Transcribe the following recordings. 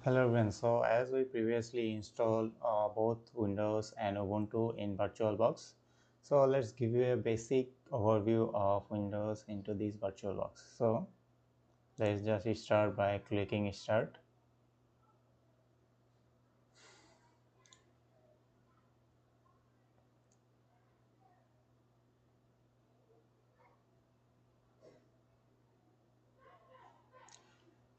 Hello everyone. So as we previously installed both Windows and Ubuntu in VirtualBox, so let's give you a basic overview of Windows into this VirtualBox. So let's just start by clicking Start.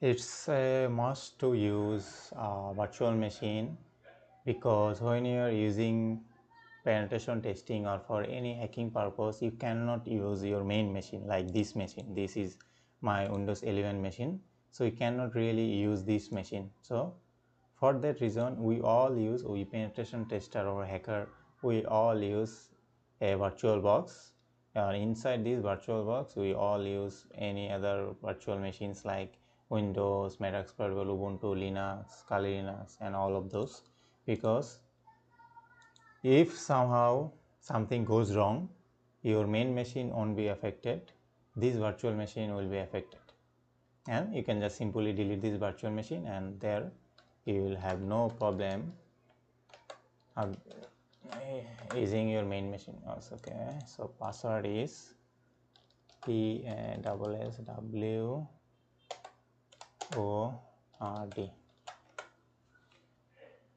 It's a must to use virtual machine because when you are using penetration testing or for any hacking purpose, you cannot use your main machine like this machine. This is my Windows 11 machine, so you cannot really use this machine. So for that reason, we penetration tester or hacker, we all use a virtual box. Inside this virtual box, we all use any other virtual machines like Windows, Mac Explorer, Ubuntu, Linux, Kali Linux, and all of those, because if somehow something goes wrong, your main machine won't be affected, this virtual machine will be affected, and you can just simply delete this virtual machine and there you will have no problem of using your main machine also. Okay, so password is PSSWORD.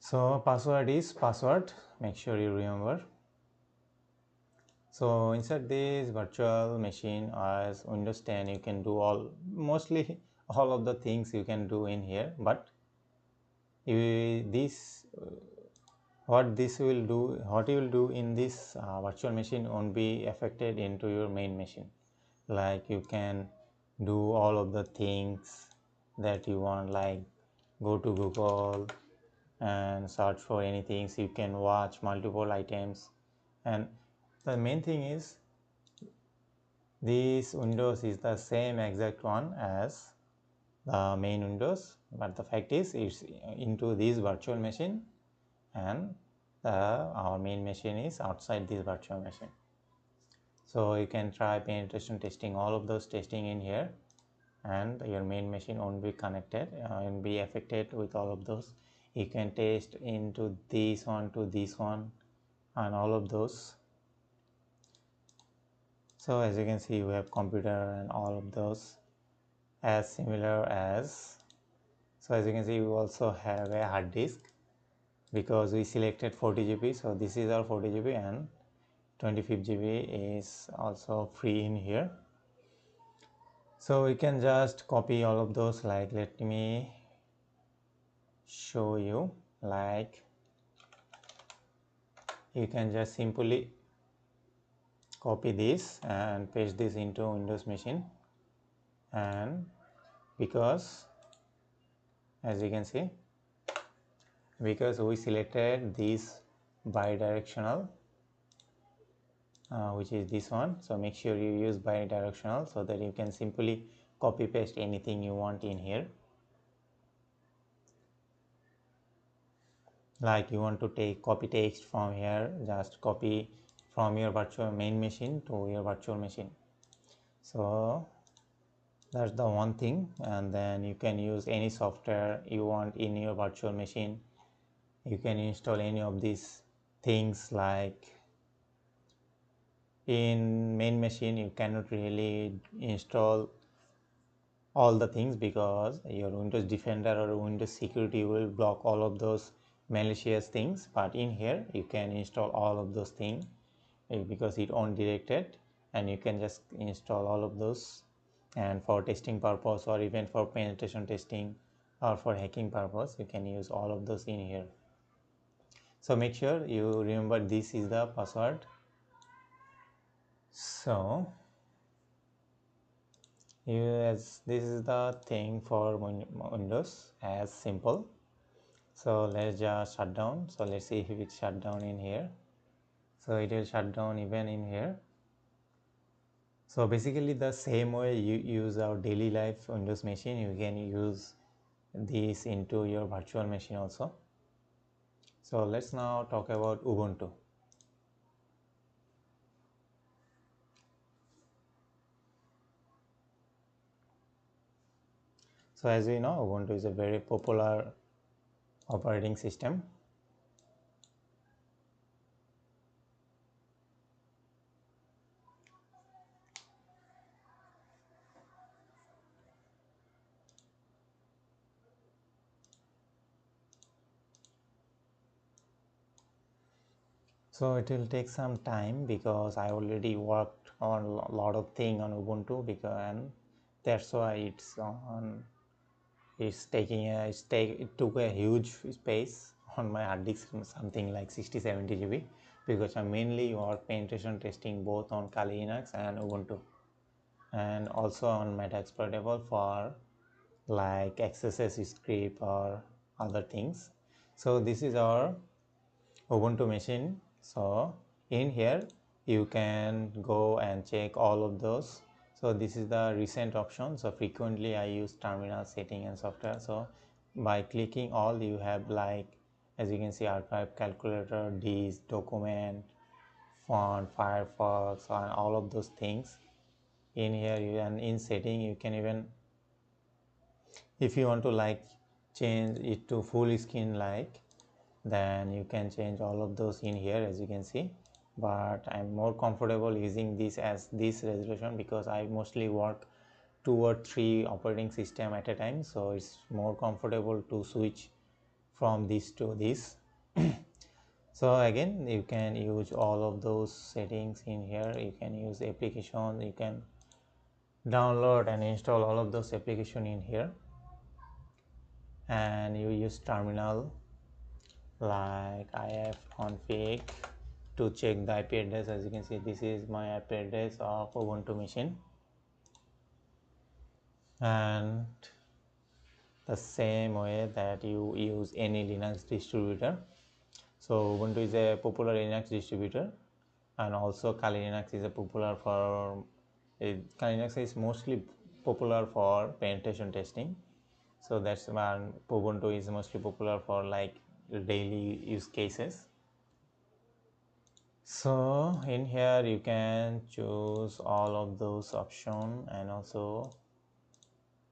So password is password, make sure you remember. So inside this virtual machine as Windows 10, you can do mostly all of the things you can do in here, but what you will do in this virtual machine won't be affected into your main machine. Like you can do all of the things that you want, like go to Google and search for anything. So you can watch multiple items, and the main thing is this Windows is the same exact one as the main Windows, but the fact is it's into this virtual machine, and our main machine is outside this virtual machine. So you can try penetration testing, all of those testing in here, and your main machine won't be connected and be affected with all of those. You can test into this one to this one and all of those. So as you can see, we have computer and all of those as similar as. So as you can see, we also have a hard disk because we selected 40 GB. So this is our 40 GB and 25 GB is also free in here. So we can just copy all of those, like let me show you, like you can just simply copy this and paste this into Windows machine, and because as you can see, because we selected this bidirectional which is this one, so make sure you use bidirectional so that you can simply copy paste anything you want in here. Like you want to copy text from here, just copy from your virtual main machine to your virtual machine. So that's the one thing, and then you can use any software you want in your virtual machine. You can install any of these things. Like in main machine you cannot really install all the things because your Windows Defender or Windows Security will block all of those malicious things, but in here you can install all of those things because it undirected, and you can just install all of those, and for testing purpose or even for penetration testing or for hacking purpose you can use all of those in here. So make sure you remember this is the password. So this is the thing for Windows, as simple. So let's just shut down. So let's see if it shut down in here. So it will shut down even in here. So basically the same way you use our daily life Windows machine, you can use this into your virtual machine also. So let's now talk about Ubuntu. So as we know, Ubuntu is a very popular operating system. So it will take some time because I already worked on a lot of thing on Ubuntu, because and that's why it took a huge space on my hard disk, something like 60-70 GB, because I mainly work penetration testing both on Kali Linux and Ubuntu, and also on Meta Exploitable for like XSS script or other things. So this is our Ubuntu machine. So in here you can go and check all of those. So this is the recent option. So frequently I use terminal setting and software. So by clicking all, you have like, as you can see, archive, calculator, disk, document, font, Firefox, and all of those things in here. And in setting you can even, if you want to like change it to full screen, like, then you can change all of those in here, as you can see. But I'm more comfortable using this as this resolution because I mostly work 2 or 3 operating system at a time, so it's more comfortable to switch from this to this. So again, you can use all of those settings in here. You can use applications, you can download and install all of those applications in here, and you use terminal like ifconfig to check the IP address. As you can see, this is my IP address of Ubuntu machine, and the same way that you use any Linux distributor. So Ubuntu is a popular Linux distributor, and also Kali Linux is a popular for Kali Linux is mostly popular for penetration testing. So that's why Ubuntu is mostly popular for like daily use cases. So in here you can choose all of those options, and also,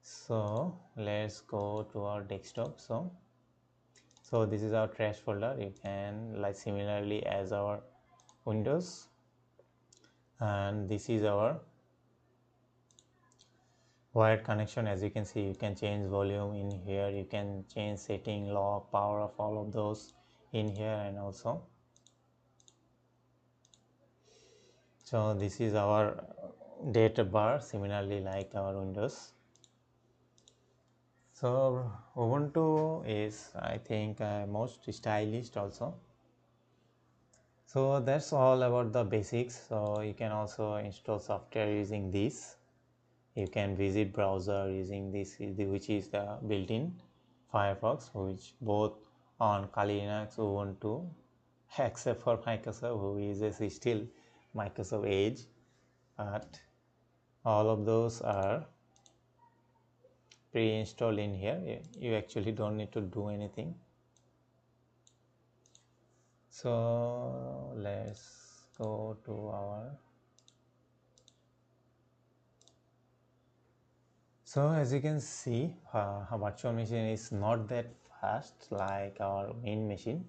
so let's go to our desktop. So this is our trash folder. You can like similarly as our Windows, and this is our wired connection. As you can see, you can change volume in here, you can change setting, log, power of all of those in here, and also, so this is our data bar, similarly like our Windows. So Ubuntu is, I think, most stylish also. So that's all about the basics. So you can also install software using this. You can visit browser using this, which is the built-in Firefox, which both on Kali Linux, Ubuntu, except for Microsoft, who uses still Microsoft Edge, but all of those are pre-installed in here. You actually don't need to do anything. So let's go to our, so as you can see, a virtual machine is not that fast like our main machine,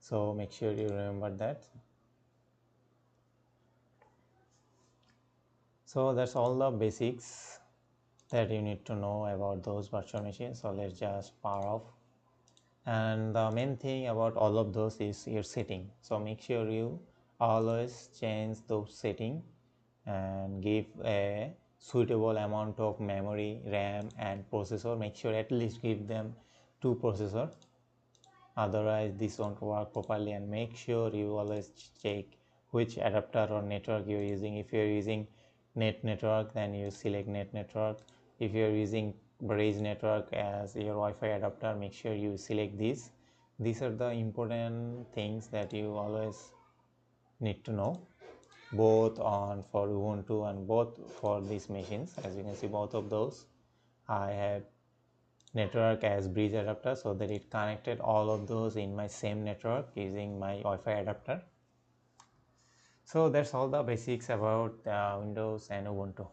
so make sure you remember that. So that's all the basics that you need to know about those virtual machines. So let's just power off. And the main thing about all of those is your setting. So make sure you always change those setting and give a suitable amount of memory, RAM, and processor. Make sure at least give them 2 processor, otherwise this won't work properly. And make sure you always check which adapter or network you're using. If you're using network, then you select network. If you're using bridge network as your Wi-Fi adapter, make sure you select this. These are the important things that you always need to know, both on for Ubuntu and both for these machines. As you can see, both of those I have network as bridge adapter, so that it connected all of those in my same network using my Wi-Fi adapter. So that's all the basics about Windows and Ubuntu.